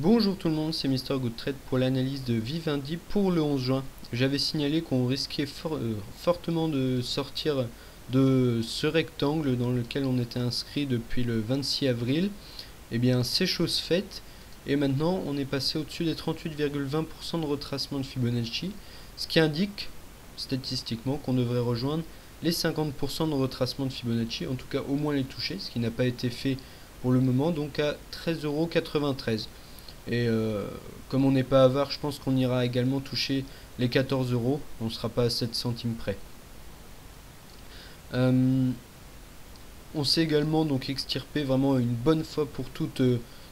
Bonjour tout le monde, c'est Mister Good Trade pour l'analyse de Vivendi pour le 11 juin. J'avais signalé qu'on risquait fortement de sortir de ce rectangle dans lequel on était inscrit depuis le 26 avril. Eh bien, c'est chose faite et maintenant on est passé au-dessus des 38,20% de retracement de Fibonacci, ce qui indique statistiquement qu'on devrait rejoindre les 50% de retracement de Fibonacci, en tout cas au moins les toucher, ce qui n'a pas été fait pour le moment, donc à 13,93 €. Et comme on n'est pas avare, je pense qu'on ira également toucher les 14 €. On ne sera pas à 7 centimes près. On s'est également donc extirpé vraiment une bonne fois pour toutes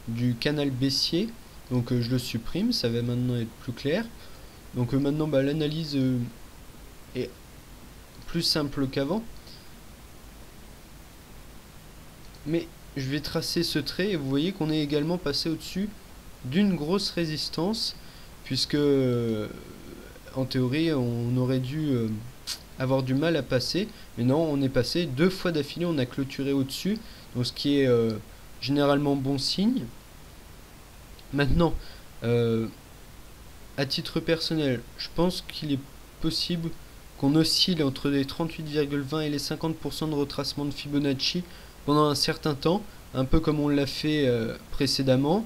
du canal baissier. Donc je le supprime, ça va maintenant être plus clair. Donc maintenant l'analyse est plus simple qu'avant. Mais je vais tracer ce trait et vous voyez qu'on est également passé au-dessus d'une grosse résistance, puisque en théorie on aurait dû avoir du mal à passer, mais non, on est passé deux fois d'affilée, on a clôturé au-dessus, donc ce qui est généralement bon signe. Maintenant, à titre personnel, je pense qu'il est possible qu'on oscille entre les 38,20 et les 50% de retracement de Fibonacci pendant un certain temps, un peu comme on l'a fait précédemment.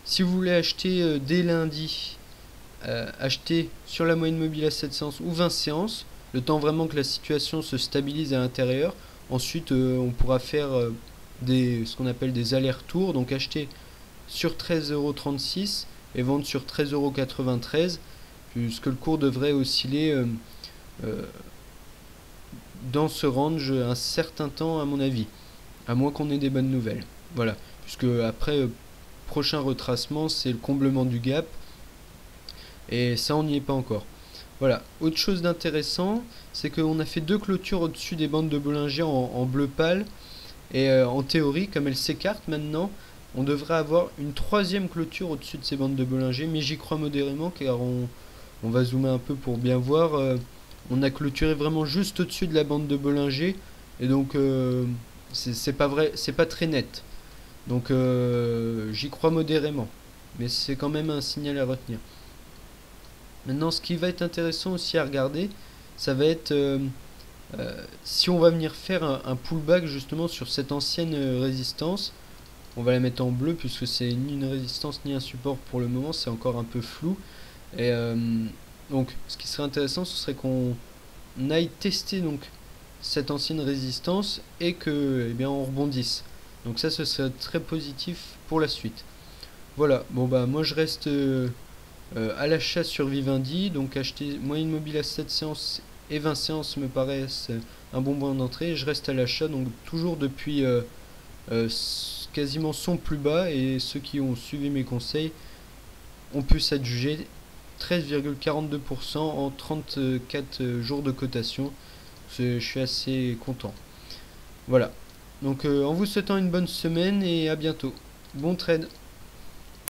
Si vous voulez acheter dès lundi, acheter sur la moyenne mobile à 7 séances ou 20 séances, le temps vraiment que la situation se stabilise à l'intérieur. Ensuite, on pourra faire ce qu'on appelle des allers-retours, donc acheter sur 13,36 € et vendre sur 13,93 €, puisque le cours devrait osciller dans ce range un certain temps à mon avis, à moins qu'on ait des bonnes nouvelles. Voilà, puisque après, prochain retracement, c'est le comblement du gap, et ça on n'y est pas encore. Voilà, autre chose d'intéressant, c'est qu'on a fait deux clôtures au-dessus des bandes de Bollinger en bleu pâle, et en théorie, comme elles s'écartent maintenant, on devrait avoir une troisième clôture au-dessus de ces bandes de Bollinger, mais j'y crois modérément car on va zoomer un peu pour bien voir. On a clôturé vraiment juste au-dessus de la bande de Bollinger, et donc c'est pas vrai, c'est pas très net. Donc j'y crois modérément, mais c'est quand même un signal à retenir. Maintenant, ce qui va être intéressant aussi à regarder, ça va être si on va venir faire un pullback justement sur cette ancienne résistance. On va la mettre en bleu puisque c'est ni une résistance ni un support pour le moment, c'est encore un peu flou. Et donc ce qui serait intéressant, ce serait qu'on aille tester donc cette ancienne résistance et que on rebondisse. Donc ça, ce serait très positif pour la suite. Voilà, bon bah moi je reste à l'achat sur Vivendi, donc acheter moyenne mobile à 7 séances et 20 séances me paraissent un bon point d'entrée. Je reste à l'achat, donc toujours depuis quasiment son plus bas, et ceux qui ont suivi mes conseils ont pu s'adjuger 13,42% en 34 jours de cotation. Je suis assez content. Voilà, donc en vous souhaitant une bonne semaine et à bientôt. Bon trade.